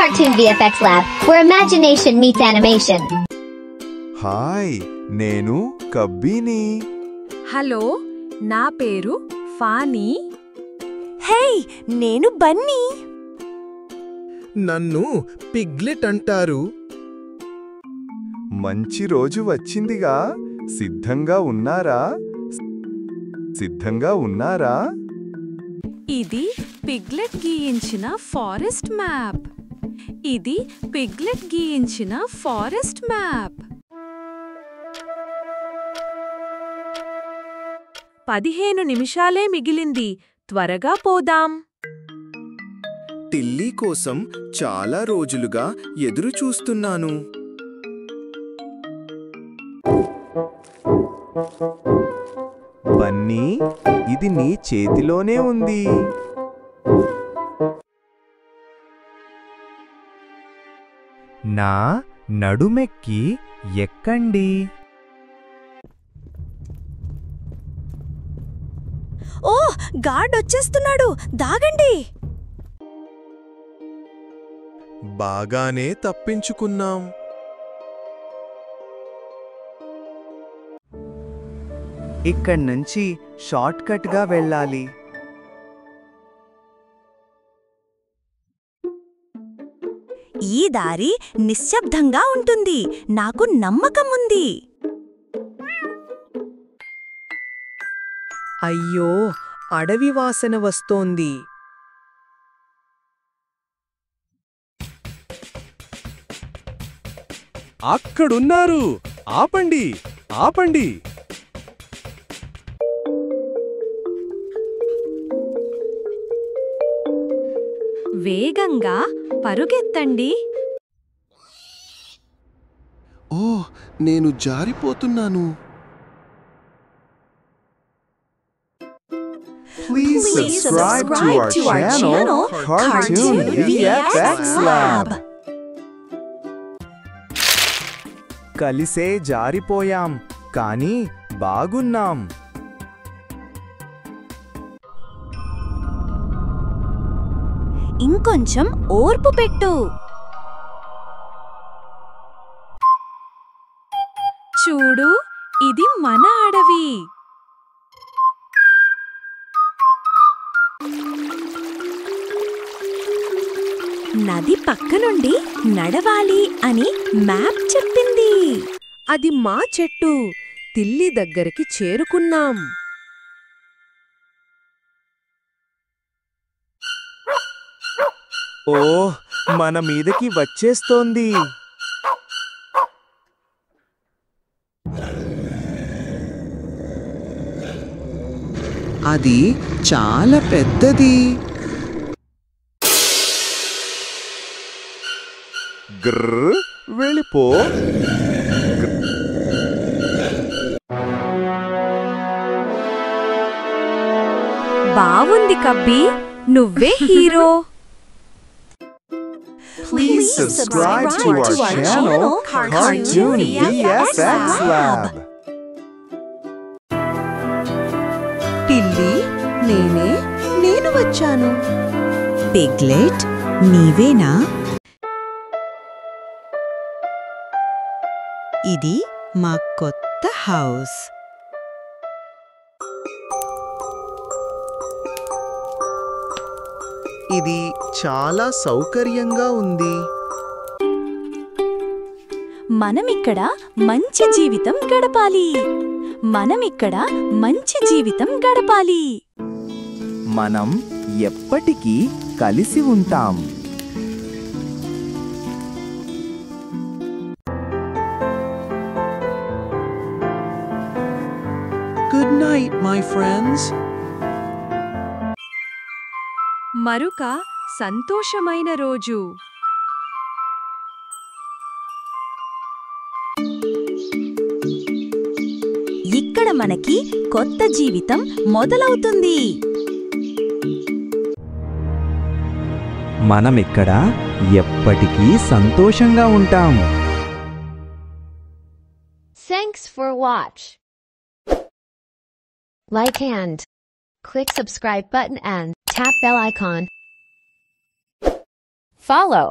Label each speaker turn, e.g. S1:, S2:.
S1: Cartoon VFX Lab, where imagination meets animation.
S2: Hi నేను కబ్బీని.
S3: Hello, నా పేరు ఫానీ.
S4: హే, నేను బన్నీ.
S5: నన్ను పిగ్లెట్ అంటారు.
S2: మంచి రోజు వచ్చిందిగా. సిద్ధంగా ఉన్నారా?
S3: ఇది పిగ్లెట్ గీయించిన ఫారెస్ట్ మ్యాప్. 15 నిమిషాలే మిగిలింది. త్వరగా పోదాం.
S5: టిల్లీ కోసం చాలా రోజులుగా ఎదురు చూస్తున్నాను.
S2: బన్నీ, ఇది నీ చేతిలోనే ఉంది. నా నడుమెక్కి ఎక్కండి.
S4: ఓ, గార్డ్ వచ్చేస్తున్నాడు, దాగండి.
S5: బాగానే తప్పించుకున్నాం.
S6: ఇక్కడ్నుంచి షార్ట్ కట్ గా వెళ్ళాలి.
S4: ఈ దారి నిశ్శబ్దంగా ఉంటుంది, నాకు నమ్మకం ఉంది.
S7: అయ్యో, అడవి వాసన వస్తోంది.
S5: అక్కడున్నారు! ఆపండి!
S3: వేగంగా పరుగెత్తండి.
S5: ఓ, నేను జారిపోతున్నాను.
S2: Please subscribe to our channel, Cartoon VFX Lab. కలిసే జారిపోయాం, కానీ బాగున్నాం.
S4: ఇంకొంచెం ఓర్పు పెట్టు.
S3: చూడు, ఇది మన అడవి.
S4: నది పక్క నుండి నడవాలి అని మ్యాప్ చెప్పింది.
S7: అది మా చెట్టు. తిల్లి దగ్గరికి చేరుకున్నాం.
S2: ఓ, మన మీదకి వచ్చేస్తోంది.
S6: అది చాలా పెద్దది.
S2: గ్రర్, వెళ్ళిపో.
S3: బావుంది కబ్బీ, నువ్వే hero.
S2: Please subscribe to our channel, Cartoon VFX Lab.
S4: Tilly, నేను వచ్చాను. పిగ్లెట్, నీవేనా? ఇది మా కొత్త హౌస్.
S6: ఇది చాలా సౌకర్యంగా ఉంది.
S4: మనమిక్కడ మంచి జీవితం గడపాలి.
S6: మనం ఎప్పటికీ కలిసి ఉంటాం. Good night, my friends.
S3: మరొక సంతోషమైన రోజు.
S4: ఇక్కడ మనకి కొత్త జీవితం మొదలవుతుంది.
S6: మనమిక్కడ ఎప్పటికీ సంతోషంగా ఉంటాం.
S1: Thanks for watch. Like and click subscribe button and tap bell icon. Follow.